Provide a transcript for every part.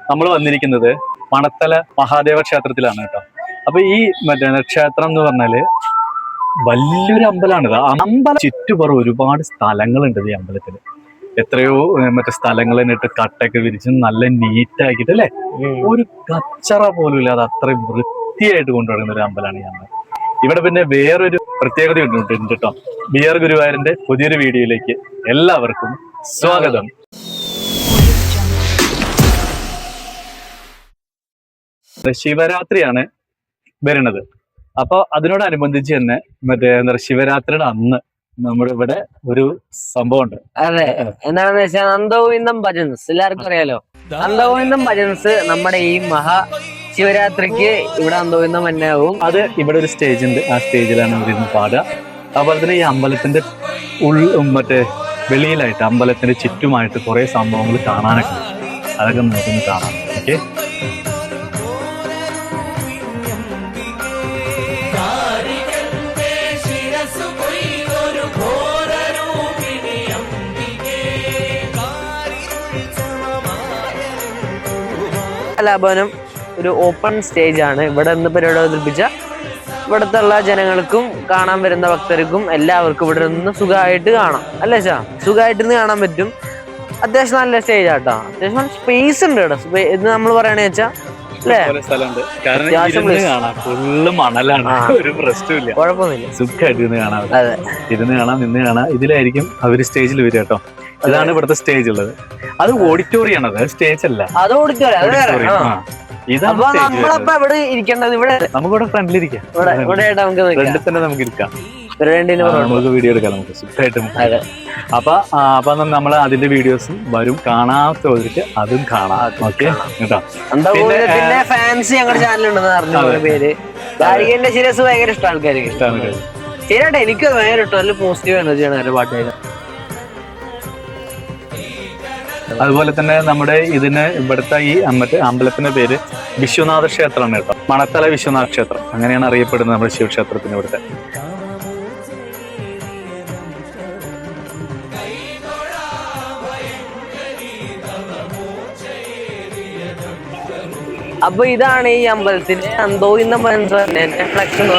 നമ്മൾ വന്നിരിക്കുന്നത് മണത്തല മഹാദേവ ക്ഷേത്രത്തിലാണ് കേട്ടോ. അപ്പൊ ഈ ക്ഷേത്രം എന്ന് പറഞ്ഞാല് വലിയൊരു അമ്പലമാണിത്. അമ്പലം ചുറ്റുപുറം ഒരുപാട് സ്ഥലങ്ങളുണ്ട് ഈ അമ്പലത്തില്. എത്രയോ സ്ഥലങ്ങൾ എന്നിട്ട് കട്ടൊക്കെ വിരിച്ച് നല്ല നീറ്റാക്കിയിട്ട് അല്ലെ, ഒരു കച്ചറ പോലും ഇല്ലാതെ അത്രയും വൃത്തിയായിട്ട് കൊണ്ടുവരുന്ന ഒരു അമ്പലമാണ് ഈ അമ്പലം. ഇവിടെ പിന്നെ വേറൊരു പ്രത്യേകത ഉണ്ട് കേട്ടോ. ബിയർ ഗുരുവായൂരിന്റെ പുതിയൊരു വീഡിയോയിലേക്ക് എല്ലാവർക്കും സ്വാഗതം. ശിവരാത്രിയാണ് വരുന്നത്. അപ്പൊ അതിനോടനുബന്ധിച്ച് തന്നെ എന്താ ശിവരാത്രിയുടെ അന്ന് നമ്മുടെ ഇവിടെ ഒരു സംഭവം ഉണ്ട്. അതെ, എന്താണെന്ന് വെച്ചാൽ നന്ദഗോവിന്ദം ഭജൻസ് എല്ലാവർക്കും അറിയാലോ. നന്ദഗോവിന്ദം ഭജൻസ് നമ്മുടെ ഈ ശിവരാത്രിക്ക് ഇവിടെ നന്ദഗോവിന്ദം തന്നെയാവും. അത് ഇവിടെ ഒരു സ്റ്റേജ് ഉണ്ട്, ആ സ്റ്റേജിലാണ് ഇവരിന്ന് പാടുക. അതുപോലെ തന്നെ ഈ അമ്പലത്തിന്റെ വെളിയിലായിട്ട് അമ്പലത്തിന്റെ ചുറ്റുമായിട്ട് കുറെ സംഭവങ്ങൾ കാണാനൊക്കെ ഉണ്ട്. അതൊക്കെ നമുക്കൊന്ന് കാണാം. ഓക്കെ, കലാഭവനം ഒരു ഓപ്പൺ സ്റ്റേജ് ആണ്. ഇവിടെ നിന്ന് പരിപാടി അവതരിപ്പിച്ച ഇവിടുത്തെ ഉള്ള ജനങ്ങൾക്കും കാണാൻ വരുന്ന ഭക്തർക്കും എല്ലാവർക്കും ഇവിടെ നിന്ന് സുഖമായിട്ട് കാണാം. അല്ലേ ചാ, സുഖമായിട്ട് കാണാൻ പറ്റും. അത്യാവശ്യം നല്ല സ്റ്റേജ് ആട്ടോ, അത്യാവശ്യം സ്പേസ് ഉണ്ട് ഇവിടെ. ഇത് നമ്മൾ പറയണ വെച്ചാ ഒരു പ്രശ്നമില്ല, കുഴപ്പമൊന്നുമില്ല, സുഖമായിട്ട് ഇരുന്ന് കാണാം. ഇരുന്ന് കാണാം, നിന്ന് കാണാം. ഇതിലായിരിക്കും അവര് സ്റ്റേജിൽ വരിക കേട്ടോ. അതാണ് ഇവിടുത്തെ സ്റ്റേജ് ഉള്ളത്. അത് ഓഡിറ്റോറിയം ആണ്, സ്റ്റേജ് അല്ല. അത് ഓഡിറ്റോറിയം. നമ്മളിവിടെ ഇരിക്കേണ്ടത് ഇവിടെ, നമുക്കിവിടെ ഫ്രണ്ടിലിരിക്കാം. ഫ്രണ്ടിൽ തന്നെ നമുക്ക് ഇരിക്കാം, നമുക്ക് വീഡിയോ എടുക്കാം, നമുക്ക് സുഖമായിട്ട്. അപ്പൊ നമ്മൾ അതിന്റെ വീഡിയോസും വരും, കാണാത്തവർക്ക് അതും കാണാം. ഓക്കെ കേട്ടോ. പിന്നെ ഫാൻസ് ഞങ്ങളുടെ ചാനലുണ്ടെന്ന് അറിഞ്ഞ പേര് ഗാരികന്റെ ശിരസ് ഭയങ്കര ഇഷ്ടം ആൾക്കാർക്ക്. ശരിയാട്ടെ, എനിക്ക് ഭയങ്കര ഇഷ്ടം. നല്ല പോസിറ്റീവ് എനർജിയാണ് അവരുടെ പാട്ടുകൾ. അതുപോലെ തന്നെ നമ്മുടെ ഇവിടുത്തെ ഈ അമ്പലത്തിന്റെ പേര് വിശ്വനാഥ ക്ഷേത്രമാണ് കേട്ടോ. മണത്തല വിശ്വനാഥ ക്ഷേത്രം അങ്ങനെയാണ് അറിയപ്പെടുന്നത് നമ്മുടെ ശിവക്ഷേത്രത്തിന് ഇവിടുത്തെ. അപ്പൊ ഇതാണ് ഈ അമ്പലത്തിന്റെ നന്ദഗോവിന്ദം ഫ്ലക്സ് എന്ന്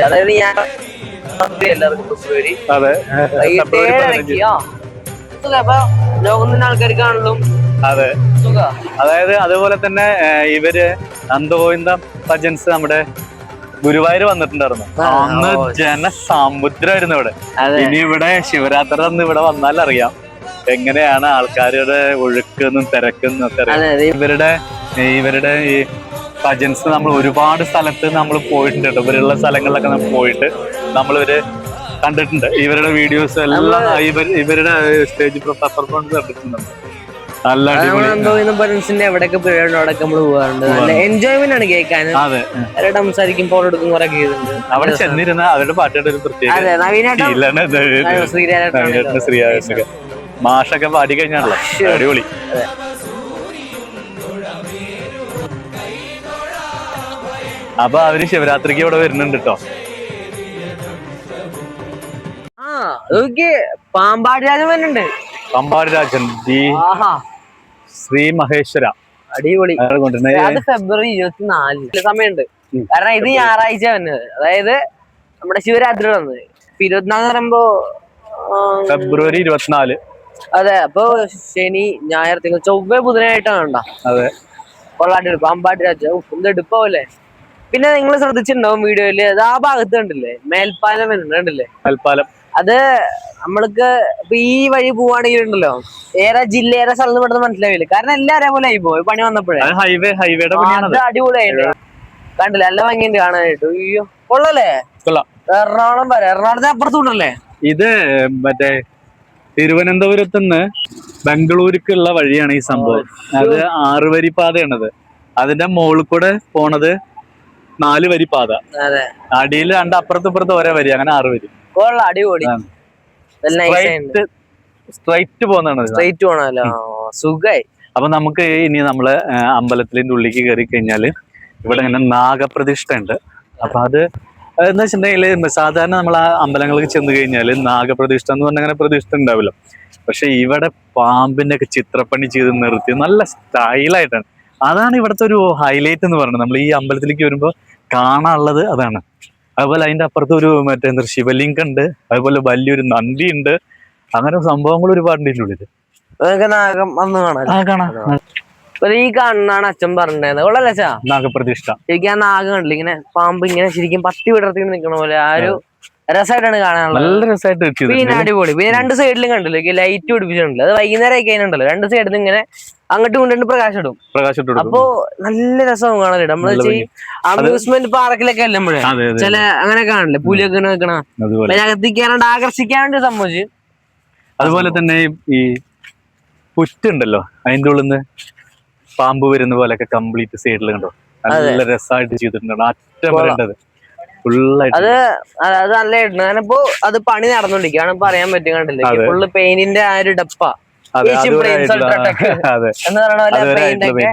അതായത് ഞാൻ ലോകത്തിന്റെ ആൾക്കാർക്കാണല്ലോ. അതെ, അതായത് അതുപോലെ തന്നെ ഇവര് നന്ദഗോവിന്ദം ഭജൻസ് നമ്മുടെ ഗുരുവായൂർ വന്നിട്ടുണ്ടായിരുന്നു. അന്ന് ജനസമുദ്രമായിരുന്നു ഇവിടെ. ഇനി ഇവിടെ ശിവരാത്രി അന്ന് ഇവിടെ വന്നാൽ അറിയാം എങ്ങനെയാണ് ആൾക്കാരുടെ ഒഴുക്കെന്നും തിരക്കെന്നും ഒക്കെ അറിയാം. ഇവരുടെ ഈ ഭജൻസ് നമ്മൾ ഒരുപാട് സ്ഥലത്ത് നമ്മൾ പോയിട്ടുണ്ട് കേട്ടോ. ഇവരുള്ള സ്ഥലങ്ങളിലൊക്കെ നമ്മൾ പോയിട്ട് നമ്മളിവര് കണ്ടിട്ടുണ്ട്. ഇവരുടെ വീഡിയോസ് എല്ലാം ഇവരുടെ സ്റ്റേജ് പെർഫോമൻസ് കണ്ടിട്ടുണ്ട്. നല്ല അടിപൊളി. എവിടെയൊക്കെ അവിടെയൊക്കെ നമ്മൾ പോകാറുണ്ട്. നല്ല എൻജോയ്മെന്റ് ആണ് കേൾക്കാൻ. അവരുടെ സംസാരിക്കും, ഫോട്ടോ എടുക്കും, കുറെ ചെയ്തിട്ടുണ്ട്. അവിടെ ചെന്നിരുന്ന അവരുടെ പാട്ടുകളുടെ ഒരു പ്രത്യേക ശ്രീരാജ മാഷൊക്കെ പാടി കഴിഞ്ഞാണല്ലോ അടിപൊളി. അപ്പൊ അവര് ശിവരാത്രിക്ക് ഇവിടെ വരുന്നുണ്ട് കേട്ടോ. പാമ്പാടി രാജൻ വരുന്നുണ്ട്. പാമ്പാടി രാജൻ ശ്രീ മഹേശ്വര അടിപൊളി. അത് ഫെബ്രുവരി 24 സമയമുണ്ട്. കാരണം ഇത് ഞായറാഴ്ച വന്നത്, അതായത് നമ്മുടെ ശിവരാത്രി വന്നത് 24 പറയുമ്പോ ഫെബ്രുവരി 24. അതെ, അപ്പൊ ശനി ഞായർ തിങ്കൾ ചൊവ്വ ബുധനായിട്ടാണ് കണ്ട. അതെ, കൊള്ളാട്ടി പാമ്പാടി രാജ എന്ത് എടുപ്പാവല്ലേ. പിന്നെ നിങ്ങൾ ശ്രദ്ധിച്ചിട്ടുണ്ടാവും വീഡിയോയില്, അത് ആ ഭാഗത്ത് കണ്ടില്ലേ മേൽപ്പാലം കണ്ടില്ലേ? മേൽപ്പാലം അത് നമ്മൾക്ക് ഇപ്പൊ ഈ വഴി പോവാണെങ്കിൽ ഉണ്ടല്ലോ, ഏറെ ജില്ല ഏറെ സ്ഥലത്ത് പെട്ടെന്ന് മനസ്സിലാവില്ല. കാരണം എല്ലാവരും പോലെ ആയി പോയി പണി വന്നപ്പോഴേ. അത് അടിപൊളിയായിട്ട് കണ്ടില്ല, നല്ല ഭംഗിയുണ്ട് കാണാനായിട്ട്. അയ്യോ കൊള്ളല്ലേ, എറണാകുളം വരെ. എറണാകുളത്തെ അപ്പുറത്തൂണ്ടല്ലേ ഇത്. മറ്റേ തിരുവനന്തപുരത്ത് നിന്ന് ബംഗളൂരുക്കുള്ള വഴിയാണ് ഈ സംഭവം. അത് 6 വരി പാതയാണത്. അതിന്റെ മുകളിൽ കൂടെ പോണത് 4 വരി പാത. അടിയിൽ 2 അപ്പുറത്ത് ഒരേ വരി, അങ്ങനെ 6 വരി. അടിപൊളി, സ്ട്രൈറ്റ് പോകുന്നതാണ്. സ്ട്രൈറ്റ് പോണല്ലോ, സുഖായി. അപ്പൊ നമുക്ക് ഇനി നമ്മള് അമ്പലത്തിന്റെ ഉള്ളിലേക്ക് കയറി കഴിഞ്ഞാല് ഇവിടെ ഇങ്ങനെ നാഗപ്രതിഷ്ഠ ഉണ്ട്. അപ്പൊ അത് എന്ന് വെച്ചിട്ടുണ്ടെങ്കിൽ സാധാരണ നമ്മൾ ആ അമ്പലങ്ങൾക്ക് ചെന്ന് കഴിഞ്ഞാൽ നാഗപ്രതിഷ്ഠ എന്ന് പറഞ്ഞ അങ്ങനെ പ്രതിഷ്ഠ ഉണ്ടാവില്ല. പക്ഷെ ഇവിടെ പാമ്പിന്റെ ഒക്കെ ചിത്രപ്പണി ചെയ്ത് നിർത്തി നല്ല സ്റ്റൈലായിട്ടാണ്. അതാണ് ഇവിടുത്തെ ഒരു ഹൈലൈറ്റ് എന്ന് പറയുന്നത്. നമ്മൾ ഈ അമ്പലത്തിലേക്ക് വരുമ്പോൾ കാണാനുള്ളത് അതാണ്. അതുപോലെ അതിന്റെ അപ്പുറത്ത് ഒരു മറ്റേ എന്താ ശിവലിംഗം ഉണ്ട്, അതുപോലെ വലിയൊരു നന്ദി ഉണ്ട്. അങ്ങനെ സംഭവങ്ങൾ ഒരുപാടുണ്ട് ഇതിനുള്ളിൽ. അതൊക്കെ നാഗം അന്ന് കാണാം. ഈ കാണുന്നാണ് അച്ഛൻ പറഞ്ഞത് കൊള്ളല്ലേ അച്ഛാ നാഗപ്രതിഷ്ഠ. ശരിക്കും ആ നാഗം കണ്ടില്ല ഇങ്ങനെ പാമ്പ് ഇങ്ങനെ ശരിക്കും പത്തി വിടർത്തി നിൽക്കണ പോലെ ആ ഒരു രസമായിട്ടാണ് കാണാനുള്ളത്. നല്ല രസമായിട്ട് പിന്നെ അടിപൊളി. പിന്നെ രണ്ട് സൈഡിലും കണ്ടല്ലോ ലൈറ്റ് പിടിപ്പിച്ചിട്ടുണ്ടല്ലോ. അത് വൈകുന്നേരം ആയി കഴിഞ്ഞുണ്ടല്ലോ രണ്ട് സൈഡിൽ നിന്ന് ഇങ്ങനെ അങ്ങോട്ടും ഇങ്ങോട്ടും പ്രകാശം ഇടും. അപ്പൊ നല്ല രസവും കാണാനില്ല. നമ്മള് അമ്യൂസ്മെന്റ് പാർക്കിലൊക്കെ അല്ലുമ്പോഴേ ചില അങ്ങനെ കാണില്ലേ പുലിയൊക്കെ നിൽക്കണ അതിനകത്തേക്ക് കയറാണ്ട് ആകർഷിക്കാണ്ട് സംഭവിച്ചു. അതുപോലെ തന്നെ ഈ പുറ്റുണ്ടല്ലോ അതിന്റെ ഉള്ളിൽ നിന്ന് പാമ്പ് വരുന്ന പോലെയൊക്കെ കംപ്ലീറ്റ് സൈഡിൽ കണ്ടോ നല്ല രസമായിട്ട് ചെയ്തിട്ടുണ്ട്. അറ്റം വരേണ്ടത് അത് അത് നല്ലതായിട്ടുണ്ട്. ഞാനിപ്പോ അത് പണി നടന്നുകൊണ്ടിരിക്കുകയാണ്. ഇപ്പൊ അറിയാൻ പറ്റും കണ്ടില്ലേ ഫുള്ള് പെയിന്റിന്റെ ആ ഒരു ഡപ്പ എന്ന് പറയണ പെയിന്റ് ഒക്കെ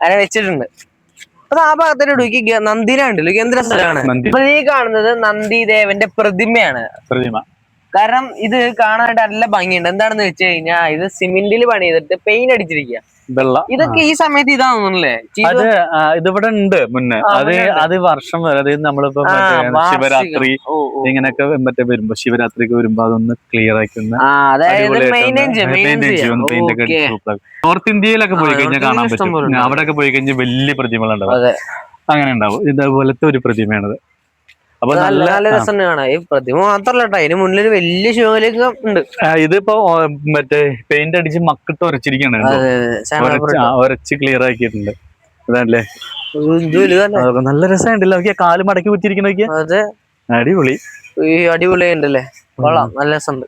അതിനെ വെച്ചിട്ടുണ്ട്. അത് ആ ഭാഗത്തോട്ട് നന്ദിന ഉണ്ടല്ലോ എന്ത് രസമാണ്. ഇപ്പൊ ഈ കാണുന്നത് നന്ദിദേവന്റെ പ്രതിമയാണ്. കാരണം ഇത് കാണാനായിട്ട് നല്ല ഭംഗിയുണ്ട്. എന്താണെന്ന് വെച്ച് കഴിഞ്ഞാൽ ഇത് സിമെന്റിൽ പണി ചെയ്തിട്ട് പെയിന്റ് അടിച്ചിരിക്കുക. ഇതൊക്കെ ഈ സമയത്ത് ഇതാണെന്നല്ലേ അത് ഇതിവിടെ ഉണ്ട് മുന്നേ. അത് വർഷം വരെ അതായത് നമ്മളിപ്പോ ശിവരാത്രി ഇങ്ങനെയൊക്കെ മറ്റേ വരുമ്പോ ശിവരാത്രിക്ക് വരുമ്പോ അതൊന്ന് ക്ലിയർ ആക്കുന്ന നോർത്ത് ഇന്ത്യയിലൊക്കെ പോയി കഴിഞ്ഞാൽ കാണാൻ പറ്റും. അവിടെയൊക്കെ പോയി കഴിഞ്ഞാൽ വലിയ പ്രതിമകളുണ്ടാവും. അങ്ങനെ ഉണ്ടാവും. ഇതേപോലത്തെ ഒരു പ്രതിമയാണത്. അപ്പൊ നല്ല രസം കാണാം. ഈ പ്രതിമ മാത്രല്ല കേട്ടോ, അതിന് മുന്നിലൊരു വലിയ ശിവലിംഗം ഉണ്ട്. ഇതിപ്പോ മറ്റേ പെയിന്റ് അടിച്ച് മക്കിട്ട് ഉരച്ചിരിക്കാണ്, ഉരച്ച് ക്ലിയർ ആക്കിയിട്ടുണ്ട്. അതല്ലേ നല്ല രസമുണ്ടല്ലോ. കാല് മടക്കി കുത്തിരിക്കണൊക്കെ അടിപൊളി. അടിപൊളിയുണ്ടല്ലേ, കൊള്ളാം, നല്ല രസമുണ്ട്.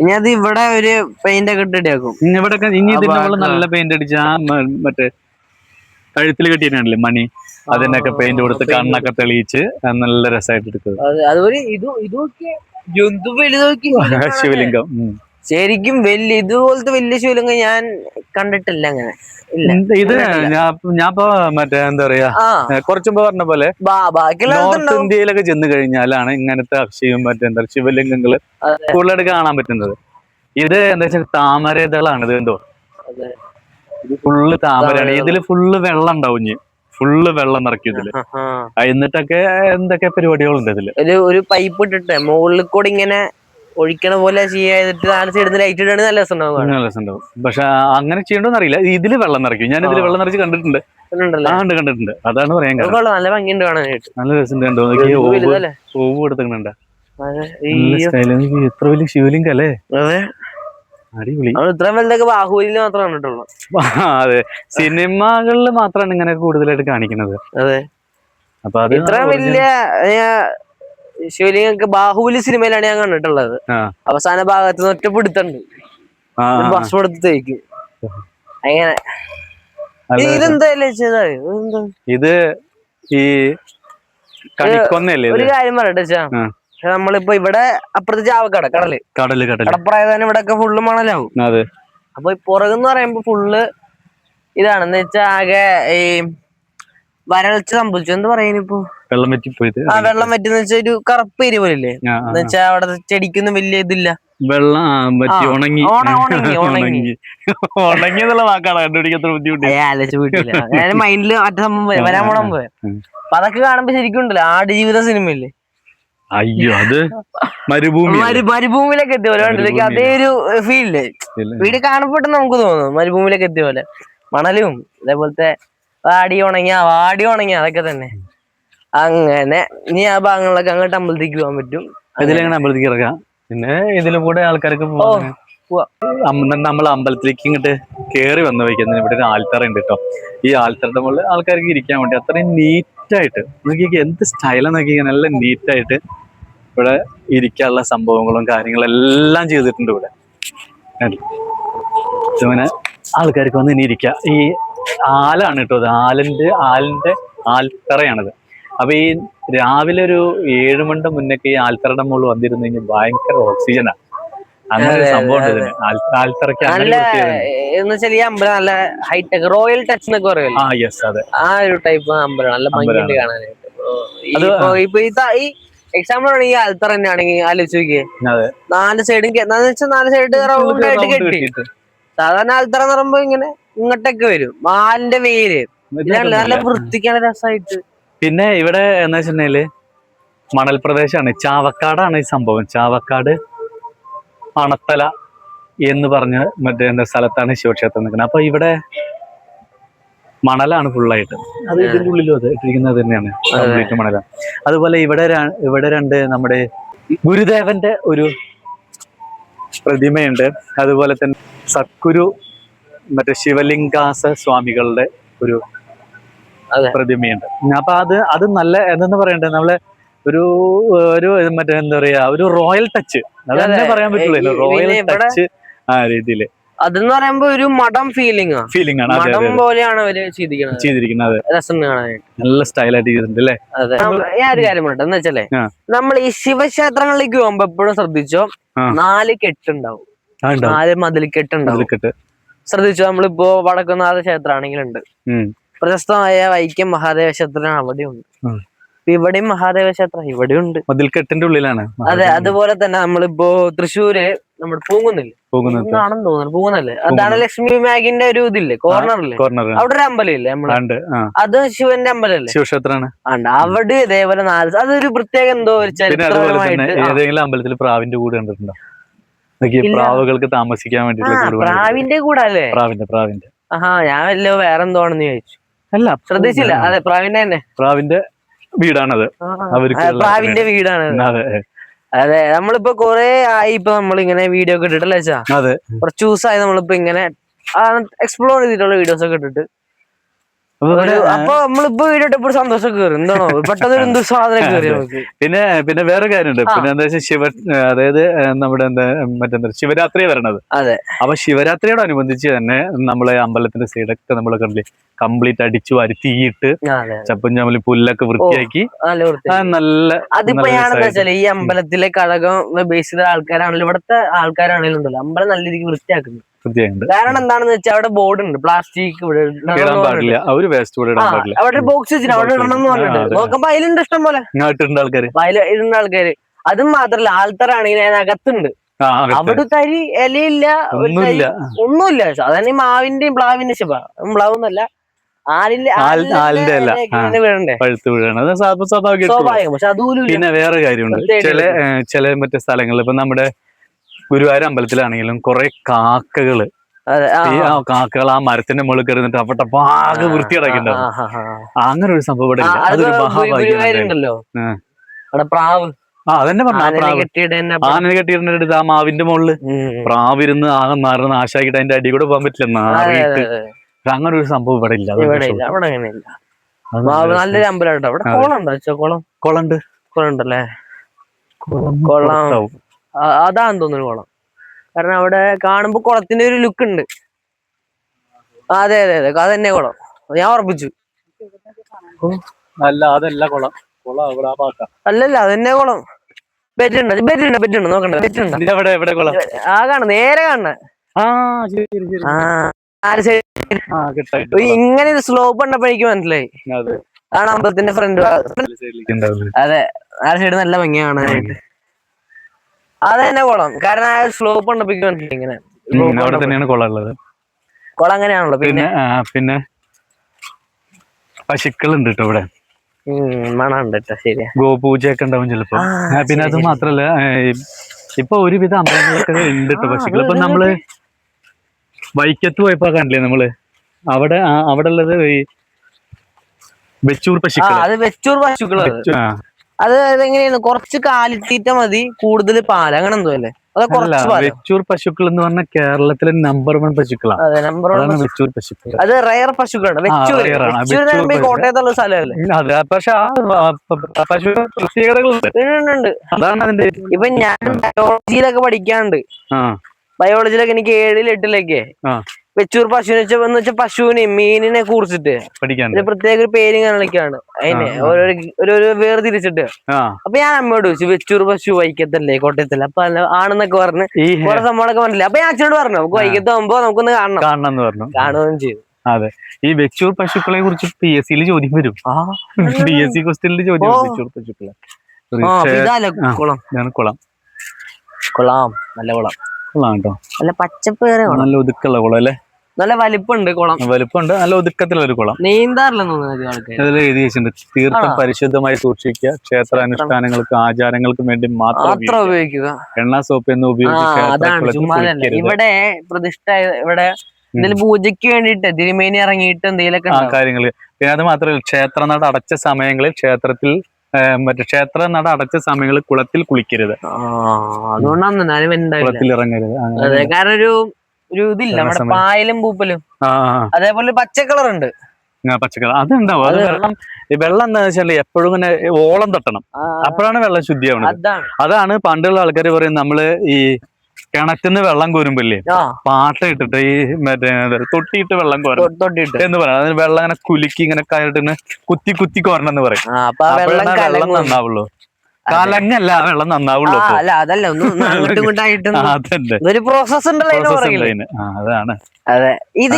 ഇനി അത് ഇവിടെ ഒരു പെയിന്റ് ഒക്കെ ഇട്ടിട്ടാക്കും. ഇവിടെ ഇനി ഇതിന്റെ നല്ല പെയിന്റ് അടിച്ച് ആ മറ്റേ കഴുത്തിൽ കെട്ടിയിട്ടാണല്ലേ മണി, അതിനൊക്കെ പെയിന്റ് കൊടുത്ത് കണ്ണൊക്കെ തെളിയിച്ച് നല്ല രസമായിട്ട് എടുക്കുന്നത്. ശിവലിംഗം ശരിക്കും വലിയ ഇതുപോലത്തെ വലിയ ശിവലിംഗം ഞാൻ കണ്ടിട്ടില്ല. അങ്ങനെ ഇത് ഞാനിപ്പോ മറ്റേ എന്താ പറയാ കുറച്ചു മുമ്പ് പറഞ്ഞ പോലെ നോർത്ത് ഇന്ത്യയിലൊക്കെ ചെന്ന് കഴിഞ്ഞാലാണ് ഇങ്ങനത്തെ അക്ഷയും മറ്റേ എന്താ ശിവലിംഗങ്ങള് കൂടുതലായിട്ട് കാണാൻ പറ്റുന്നത്. ഇത് എന്താ വെച്ചാൽ താമരതളാണ്. ഇത് കണ്ടോ, ഇത് ഫുള്ള് താമരയാണ്. ഇതില് ഫുള്ള് വെള്ളം ഉണ്ടാവും. ഫുള്ള് വെള്ളം നിറയ്ക്കും ഇതില്. എന്നിട്ടൊക്കെ എന്തൊക്കെ പരിപാടികളുണ്ട് ഇതില്. ഒരു പൈപ്പ് ഇട്ടിട്ട് മുകളിൽ കൂടെ ഇങ്ങനെ ഒഴിക്കണ പോലെ ചെയ്തിട്ട് ലൈറ്റ് ഇട്ടാണ് നല്ല രസമുണ്ടാവും. പക്ഷെ അങ്ങനെ ചെയ്യണ്ടോന്ന് അറിയില്ല. ഇതില് വെള്ളം നിറയ്ക്കും. ഞാൻ ഇതില് വെള്ളം നിറച്ച് കണ്ടിട്ടുണ്ട്. കണ്ടിട്ടുണ്ട്. അതാണ് പറയാൻ കാരണം. നല്ല ഭംഗിയുണ്ട് കാണാനായിട്ട്. നല്ല രസം കണ്ടോ, പൂവ് കൊടുത്തിട്ടുണ്ട്. എത്ര വലിയ ശിവലിംഗം അല്ലേ. അടിപൊളി. ഇത്ര വലുതൊക്കെ ബാഹുബലിയിൽ മാത്രമേ കണ്ടിട്ടുള്ളൂ. അതെ, സിനിമകളിൽ മാത്രമാണ് ഇങ്ങനെ കൂടുതലായിട്ട് കാണിക്കുന്നത്. അതെ, അപ്പൊ അത് ഇത്ര വലിയ ശിവലിംഗൊക്കെ ബാഹുബലി സിനിമയിലാണ് ഞാൻ കണ്ടിട്ടുള്ളത്. അവസാന ഭാഗത്ത് നിന്ന് ഒറ്റപ്പെടുത്തുണ്ട്, ബസ് കൊടുത്തേക്ക് അങ്ങനെ. ഇതെന്തായാലും ഇത് ഈ ഒരു കാര്യം പറയട്ടെ, നമ്മളിപ്പോ ഇവിടെ അപ്പുറത്ത് ചാവക്കാട് കടപ്രായതാണ്. ഇവിടെ ഒക്കെ ഫുള്ള് മണലാവും. അപ്പൊ ഈ പുറകെന്ന് പറയുമ്പോ ഫുള്ള് ഇതാണെന്ന് വെച്ചാ ആകെ ഈ വരൾച്ച സംഭവിച്ചു. എന്താ പറയാനിപ്പോ വെള്ളം വറ്റിന്ന് വെച്ചാൽ ഒരു കറുപ്പ് ഏരിയ പോലില്ലേ. എന്ന് വെച്ചാ അവിടെ ചെടിക്കൊന്നും വലിയ ഇതില്ല, വെള്ളം ഉണങ്ങി മൈൻഡില് മറ്റേ സംഭവം വരാൻ പോണം പോയ. അപ്പൊ അതൊക്കെ കാണുമ്പോ ശരിക്കും ഉണ്ടല്ലോ ആടുജീവിത സിനിമയില്ലേ. അയ്യോ, അത് മരുഭൂമിയിലേക്ക് എത്തിയ പോലെ കണ്ടില്ലേ. അതേ ഒരു ഫീലില്ലേ വീട് കാണപ്പെട്ട് നമുക്ക് തോന്നും. മരുഭൂമിയിലേക്ക് എത്തിയ പോലെ മണലും അതേപോലത്തെ വാടി ഉണങ്ങിയ അതൊക്കെ തന്നെ. അങ്ങനെ ഇനി ആ ഭാഗങ്ങളിലൊക്കെ അങ്ങോട്ട് അമ്പലത്തേക്ക് പോകാൻ പറ്റും. ഇതിലെങ്ങനെ അമ്പലത്തേക്ക് ഇറക്കാം. പിന്നെ ഇതിലും കൂടെ ആൾക്കാർക്ക് നമ്മൾ അമ്പലത്തിലേക്ക് ഇങ്ങോട്ട് കയറി വന്ന് വയ്ക്കുന്നതിന് ഇവിടെ ഒരു ആൽത്തറ ഉണ്ട് കേട്ടോ. ഈ ആൽത്തറയുടെ മുകളിൽ ആൾക്കാർക്ക് ഇരിക്കാൻ വേണ്ടി അത്രയും നീറ്റായിട്ട് നോക്കിയൊക്കെ എന്ത് സ്റ്റൈലാണ് നോക്കിയാൽ നല്ല നീറ്റായിട്ട് ഇവിടെ ഇരിക്കാനുള്ള സംഭവങ്ങളും കാര്യങ്ങളും എല്ലാം ചെയ്തിട്ടുണ്ട് ഇവിടെ. ഇങ്ങനെ ആൾക്കാർക്ക് വന്ന് ഇനി ഇരിക്കുക. ഈ ആലാണ് കേട്ടോ, അത് ആലിന്റെ ആൽത്തറയാണിത്. അപ്പൊ ഈ രാവിലെ ഒരു 7 മണിന്റെ മുന്നൊക്കെ ഈ ആൽത്തറയുടെ മുകളിൽ വന്നിരുന്നു കഴിഞ്ഞാൽ ഭയങ്കര ഓക്സിജനാണ്. അങ്ങനെ ഒരു സംഭവം ഉണ്ട് ഇതിന്. ആൽത്തറയ്ക്ക് ഈ അമ്പലം നല്ല ഹൈടെക് റോയൽ ടച്ച് എന്നൊക്കെ പറയുമല്ലോ. യെസ്, അതെ, ആ ഒരു ടൈപ്പ് അമ്പലം. നല്ല ഭംഗിയുണ്ട് കാണാനായിട്ട്. ഈ എക്സാമ്പിൾ ആണെങ്കിൽ ആൽത്തറ തന്നെ ആണെങ്കിൽ ആലോചിച്ച് നോക്കിയേ, 4 സൈഡും 4 സൈഡ് റൗണ്ട് ആയിട്ട് കെട്ടി. സാധാരണ ആൽത്തറ എന്ന് പറയുമ്പോ ഇങ്ങനെ ഇങ്ങോട്ടൊക്കെ വരും, മാലിന്റെ വേര് നല്ല വൃത്തിക്കാണ് രസമായിട്ട്. പിന്നെ ഇവിടെ എന്ന് വെച്ചിട്ടുണ്ടെങ്കില് മണൽ പ്രദേശമാണ്, ചാവക്കാടാണ് ഈ സംഭവം. ചാവക്കാട് അണത്തല എന്ന് പറഞ്ഞ മറ്റേ സ്ഥലത്താണ് ശിവക്ഷേത്രം നിൽക്കുന്നത്. അപ്പൊ ഇവിടെ മണലാണ് ഫുള്ളായിട്ട്. അത് ഇതിന്റെ ഉള്ളിലും അത് ഇട്ടിരിക്കുന്നത് തന്നെയാണ്, കംപ്ലീറ്റ് മണലാണ്. അതുപോലെ ഇവിടെ 2 നമ്മുടെ ഗുരുദേവന്റെ ഒരു പ്രതിമയുണ്ട്. അതുപോലെ തന്നെ സദ്ഗുരു മറ്റേ ശിവലിംഗാസ സ്വാമികളുടെ ഒരു പ്രതിമയുണ്ട്. അപ്പൊ അത് നല്ല എന്തെന്ന് പറയണ്ടേ, നമ്മളെ ഒരു മറ്റേ എന്താ പറയാ, ഒരു റോയൽ ടച്ച് അതന്നെ പറയാൻ പറ്റുള്ളൂ. റോയൽ ടച്ച് ആ രീതിയില് അതെന്ന് പറയുമ്പോ ഒരു മഠം ഫീലിംഗ് ആണ്. മഠം പോലെയാണ് അവര് ചെയ്തിരിക്കുന്നത്. രസം കാണാനായിട്ട് നല്ല സ്റ്റൈലായിട്ട് ചെയ്തിട്ടുണ്ട് അല്ലേ. ഞാൻ ഒരു കാര്യം പറയട്ടെ, എന്ന് വെച്ചാലേ നമ്മൾ ഈ ശിവക്ഷേത്രങ്ങളിലേക്ക് പോകുമ്പോ എപ്പോഴും ശ്രദ്ധിച്ചോ, 4 കെട്ടുണ്ടാവും, 4 മതിൽക്കെട്ടുണ്ടാവും. ശ്രദ്ധിച്ചോ, നമ്മളിപ്പോ വടക്കുന്നാഥ ക്ഷേത്രമാണെങ്കിലുണ്ട്, പ്രശസ്തമായ വൈക്കം മഹാദേവ ക്ഷേത്രം അവിടെയുണ്ട്, ഇവിടെയും മഹാദേവ ക്ഷേത്രം ഇവിടെയും ഉണ്ട്, മതിൽക്കെട്ടിന്റെ ഉള്ളിലാണ്. അതെ, അതുപോലെ തന്നെ നമ്മളിപ്പോ തൃശ്ശൂര് നമ്മുടെ പൂങ്കുന്നാണെന്ന് തോന്നുന്നു, പൂങ്കുന്നല്ലേ, അതാണ് ലക്ഷ്മി മാഗിന്റെ ഒരു ഇതില്ലേ, കോർണറില്ലേ, അവിടെ ഒരു അമ്പലം ഇല്ലേ നമ്മള്, അത് ശിവന്റെ അമ്പലല്ലേ, ശിവക്ഷേത്രമാണ്. അവിടെ ഇതേപോലെ 4 അതൊരു പ്രത്യേക എന്തോ ഒരു ചരിത്രപരമായിട്ട്. ഏതെങ്കിലും അമ്പലത്തിൽ പ്രാവിന്റെ കൂടെ കണ്ടിട്ടുണ്ടോ? പ്രാവുകൾക്ക് താമസിക്കാൻ വേണ്ടി പ്രാവിന്റെ കൂടെ അല്ലേ? പ്രാവിന്റെ ആഹാ, ഞാൻ വല്ലോ വേറെന്തോണെന്ന് ചോദിച്ചു. അല്ല, ശ്രദ്ധിച്ചില്ല. അതെ, പ്രാവിന്റെ തന്നെ, പ്രാവിന്റെ വീടാണത്, പ്രാവിന്റെ വീടാണ്. അതെ, നമ്മളിപ്പോ കൊറേ ആയി ഇപ്പൊ നമ്മളിങ്ങനെ വീഡിയോ ഒക്കെ ഇട്ടിട്ടല്ലേ വെച്ചാ, കുറച്ച് ദിവസമായി നമ്മളിപ്പോ ഇങ്ങനെ എക്സ്പ്ലോർ ചെയ്തിട്ടുള്ള വീഡിയോസ് ഒക്കെ ഇട്ടിട്ട്. അപ്പൊ നമ്മളിപ്പോ വീഡിയോ ഇട്ടപ്പോൾ സന്തോഷം കയറി, എന്താണോ പെട്ടെന്ന് എന്ത് സാധനം കയറി നമുക്ക്. പിന്നെ വേറെ കാര്യമുണ്ട്. പിന്നെ എന്താ വെച്ചാൽ അതായത് നമ്മുടെ മറ്റെന്താ ശിവരാത്രി വരണത്. അതെ, അപ്പൊ ശിവരാത്രിയോടനുബന്ധിച്ച് തന്നെ നമ്മളെ അമ്പലത്തിന്റെ സൈഡൊക്കെ നമ്മൾ കംപ്ലീറ്റ് അടിച്ചു വരുത്തിയിട്ട് ചപ്പും ചമ്മലും പുല്ലൊക്കെ വൃത്തിയാക്കി നല്ല. അതിപ്പോ ഞാനെന്താ വെച്ചാല് ഈ അമ്പലത്തിലെ കഴകം ബേസ് ചെയ്ത ആൾക്കാരാണെങ്കിലും ഇവിടുത്തെ ആൾക്കാരാണെങ്കിലും ഉണ്ടല്ലോ, അമ്പലം നല്ല രീതിക്ക് വൃത്തിയാക്കുന്നു. കാരണം എന്താണെന്ന് വെച്ചാൽ അവിടെ ബോർഡ് ഉണ്ട്, പ്ലാസ്റ്റിക് അവിടെ ബോക്സ് വെച്ചിട്ട് അവിടെ ഇടണം എന്ന് പറഞ്ഞിട്ട് നോക്കുമ്പോ അതിലുണ്ട് ഇഷ്ടം പോലെ ഇരുന്ന ആൾക്കാര്. അതും മാത്രല്ല, ആൾത്തറാണെങ്കിൽ അതിനകത്തുണ്ട്, അവിടെ തരി ഇലയില്ല, ഒന്നുമില്ല. സാധാരണ മാവിന്റെയും പ്ലാവിന്റെ പ്ലാവൊന്നല്ല, സ്വാഭാവികം. പിന്നെ വേറെ കാര്യമുണ്ട്, ചില മറ്റു സ്ഥലങ്ങളിൽ ഇപ്പൊ നമ്മുടെ ഗുരുവായൂർ അമ്പലത്തിലാണെങ്കിലും കുറെ കാക്കകള്, കാക്കകൾ ആ മരത്തിന്റെ മുകളിൽ കയറിന്നിട്ട് അവിടെ പാക വൃത്തിയടക്കുന്നുണ്ടാവും. അങ്ങനെ ഒരു സംഭവം ഇവിടെ ഇല്ല. അതൊരു മഹാഭാഗ്യമുണ്ടല്ലോ. അതന്നെ പറഞ്ഞു, ആനനെ കെട്ടിയിട്ടുണ്ട് ആ മാവിന്റെ മുകളില് പ്രാവിരുന്ന് ആകെ നിറഞ്ഞ് നാശാക്കിട്ട് അതിന്റെ അടി കൂടെ പോകാൻ പറ്റില്ല, നാറിയിട്ട്. അങ്ങനെ ഒരു സംഭവം ഇവിടെ ഇല്ല. നല്ലൊരു അമ്പലം കേട്ടോ. അവിടെ കുളമുണ്ടല്ലേ, കൊള്ളാം. അതാന്ന് തോന്നുന്നു കുളം, കാരണം അവിടെ കാണുമ്പോ കുളത്തിന്റെ ഒരു ലുക്ക് ഉണ്ട്. അതെ, അതന്നെ കുളം, ഞാൻ ഉറപ്പിച്ചു. അതല്ല കുളം, അല്ലല്ല അതന്നെ കുളം. ബെറ്റുണ്ട് നോക്കണ്ട, ബെറ്റുണ്ട്. ആ കാണ നേരെ കാണണ, ഇങ്ങനെ ഒരു സ്ലോപ്പ് കണ്ടപ്പോ എനിക്ക് മനസ്സിലായി ആണ് അമ്പലത്തിന്റെ ഫ്രണ്ട്. അതെ, ആ സൈഡ് നല്ല ഭംഗിയാ കാണാനായിട്ട്. അതന്നെ കുളം, കാരണം ആ സ്ലോപ്പ് കണ്ടപ്പോ മനസ്സിലായി ഇങ്ങനെ അവിടെ തന്നെയാണ് കുളം ഉള്ളത്. കുളം അങ്ങനെയാണല്ലോ. പിന്നെ പശുക്കളുണ്ട് കേട്ടോ ഇവിടെ, മണമുണ്ട് കേട്ടോ. ശരിയാ, ഗോപൂജയൊക്കെ ഉണ്ടാവും ചിലപ്പോ. പിന്നെ അത് മാത്രല്ല, ഇപ്പൊ ഒരുവിധ അമ്പലങ്ങളൊക്കെ ഉണ്ട് കേട്ടോ പശുക്കൾ. ഇപ്പൊ നമ്മള് വൈക്കത്ത് പോയപ്പോ കണ്ടില്ലേ നമ്മള്, അവിടെ ഉള്ളത് ഈ വെച്ചൂർ പശുക്കൾ. അത് വെച്ചൂർ പശുക്കള്. അത് എങ്ങനെയാണ്, കുറച്ച് കാലിത്തീറ്റ മതി, കൂടുതൽ പാല്, അങ്ങനെ എന്തോ അല്ലേ? വെച്ചൂർ പശുക്കൾ എന്ന് പറഞ്ഞാൽ കേരളത്തിലെ നമ്പർ 1 പശുക്കളാണ്. വെച്ചൂർ പശുക്കൾ. അത് റയർ പശുക്കളാണ്. കോട്ടയത്തുള്ള സ്ഥലമല്ലേ? അതെ, പക്ഷെ ആ പശു പ്രത്യേകതകളുണ്ട്. അതാണ് അതിന്റെ. ഇപ്പൊ ഞാൻ ബയോളജിയിലൊക്കെ പഠിക്കാണ്ട്, ബയോളജിയിലൊക്കെ എനിക്ക് 7, 8 വെച്ചൂർ പശുവിനെ വെച്ചാൽ പശുവിനെ മീനിനെ കുറിച്ചിട്ട് പഠിക്കാൻ പ്രത്യേക ഒരു പേരും കാര്യങ്ങളൊക്കെയാണ് അതിനെ ഓരോ വേർതിരിച്ചിട്ട്. അപ്പൊ ഞാൻ അമ്മയോട് ചോദിച്ചു, വെച്ചൂർ പശു വൈക്കത്തല്ലേ കോട്ടയത്തല്ലേ? അപ്പൊ ആണെന്നൊക്കെ പറഞ്ഞ് കുറെ സംഭവങ്ങളൊക്കെ മനസ്സിലായി. അപ്പൊ ഞാൻ അച്ഛനോട് പറഞ്ഞു, നമുക്ക് വൈക്കത്ത് പോകുമ്പോ നമുക്കൊന്ന് കാണണം എന്ന് പറഞ്ഞു. കാണുകയും ചെയ്തു. അതെ, ഈ വെച്ചൂർ പശുക്കളെ കുറിച്ച് PSC ചോദ്യം വരും. PSC ക്വസ്റ്റ്യനിൽ ചോദ്യം വരും വെച്ചൂർ പശുക്കളെ. കുളം. ഇതാണ് കുളം. കൊള്ളാം, നല്ല കുളം. കൊള്ളാം കേട്ടോ, നല്ല പച്ചപ്പ്, നല്ല ഒതുക്കുള്ള കുളം അല്ലേ. നല്ല വലിപ്പമുണ്ട് കുളം. വലിപ്പമുണ്ട്, നല്ല ഒതുക്കത്തിലുള്ള ഒരു കുളം. നീന്താറില്ലെന്ന് തോന്നുന്നു. ഇതിൽ എഴുതി വെച്ചിട്ടുണ്ട്, തീർത്ഥം പരിശുദ്ധമായി സൂക്ഷിക്കുക, ക്ഷേത്രാനുഷ്ഠാനങ്ങൾക്കും ആചാരങ്ങൾക്കും വേണ്ടി മാത്രം ഉപയോഗിക്കുക, എണ്ണ സോപ്പ് എന്ന് ഉപയോഗിച്ച്. ഇവിടെ പ്രതിഷ്ഠ, ഇവിടെ എന്തെങ്കിലും പൂജയ്ക്ക് വേണ്ടിട്ട് തിരുമേനി ഇറങ്ങിയിട്ട് എന്തെങ്കിലുമൊക്കെ കാര്യങ്ങള്. പിന്നെ അത് മാത്രമല്ല, ക്ഷേത്രനട അടച്ച സമയങ്ങളിൽ ക്ഷേത്രത്തിൽ ക്ഷേത്രനട അടച്ച സമയങ്ങളിൽ കുളത്തിൽ കുളിക്കരുത്. അതുകൊണ്ടാണ് കുളത്തിൽ ഇറങ്ങരുത്. അതെ, കാരണം ഒരു ഇതില്ല നമ്മുടെ പായലും പൂപ്പലും. അതേപോലെ പച്ച കളർ ഉണ്ട്. പച്ചക്കറി അതുണ്ടാവും. അത് വെള്ളം എന്താ വെച്ചാൽ എപ്പോഴും ഇങ്ങനെ ഓളം തട്ടണം, അപ്പോഴാണ് വെള്ളം ശുദ്ധിയാവുന്നത്. അതാണ് പണ്ടുള്ള ആൾക്കാർ പറയും, നമ്മള് ഈ കിണറ്റിന്ന് വെള്ളം കോരുമ്പല്ലേ പാട്ട ഇട്ടിട്ട് ഈ മറ്റേ തൊട്ടിയിട്ട് വെള്ളം കോരണം എന്ന് പറയാം. അതിന് വെള്ളം ഇങ്ങനെ കുലുക്കി ഇങ്ങനെ കയറിട്ട് കുത്തി കുത്തി കോരണം എന്ന് പറയും. വെള്ളം നന്നാവുള്ളൂ. കലങ്ങല്ല, വെള്ളം നന്നാവുള്ളൂ. ഒരു പ്രോസസ് ഉണ്ടല്ലോ. അതാണ്. അതെ, ഇത്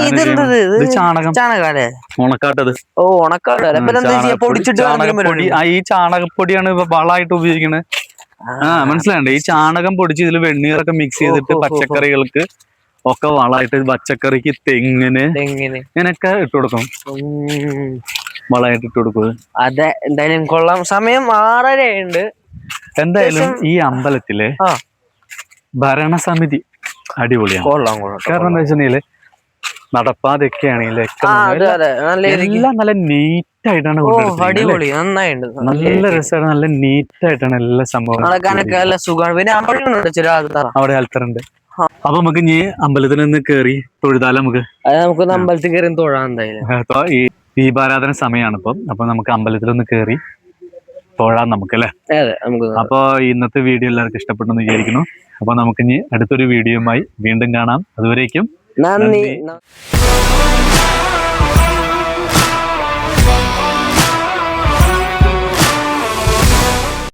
ചാണകം, ചാണകല്ലേ, ഉണക്കാട്ടത്. ഓ, ഉണക്കാട്ടൊടി. ഈ ചാണകപ്പൊടിയാണ് വളമായിട്ട് ഉപയോഗിക്കുന്നത്. മനസ്സിലാണ്ട്. ഈ ചാണകം പൊടിച്ച് ഇതിൽ വെണ്ണീറൊക്കെ മിക്സ് ചെയ്തിട്ട് പച്ചക്കറികൾക്ക് ഒക്കെ വളമായിട്ട്, പച്ചക്കറിക്ക് തെങ്ങിന് ഇങ്ങനെയൊക്കെ ഇട്ട് കൊടുക്കും, വളമായിട്ട് ഇട്ട് കൊടുക്കും. അതെ, എന്തായാലും കൊള്ളാം. സമയം 6:30 ഉണ്ട്. എന്തായാലും ഈ അമ്പലത്തിലെ ഭരണസമിതി അടിപൊളിയാണ്. കാരണം എന്താ വെച്ചിട്ടുണ്ടെങ്കില് നടപ്പാതൊക്കെ ആണെങ്കിലും എല്ലാം നല്ല നീറ്റ് ആയിട്ടാണ് നല്ല രസമാണ്, നല്ല നീറ്റ് ആയിട്ടാണ് എല്ലാ സംഭവം. അവിടെ ആൾക്കാരുണ്ട്. അപ്പൊ നമുക്ക് ഇനി അമ്പലത്തിൽ നിന്ന് കേറി തൊഴുതാലോ. നമുക്ക് അമ്പലത്തിൽ കയറി തൊഴാൻ എന്തായാലും. ഈ ദീപാരാധന സമയമാണ് ഇപ്പം. അപ്പൊ നമുക്ക് അമ്പലത്തിലൊന്ന് കേറി തൊഴാൻ നമുക്ക് അല്ലേ. അപ്പൊ ഇന്നത്തെ വീഡിയോ എല്ലാവർക്കും ഇഷ്ടപ്പെട്ടെന്ന് വിചാരിക്കുന്നു. അപ്പൊ നമുക്കിനി അടുത്തൊരു വീഡിയോയുമായി വീണ്ടും കാണാം. അതുവരേക്കും നന്ദി.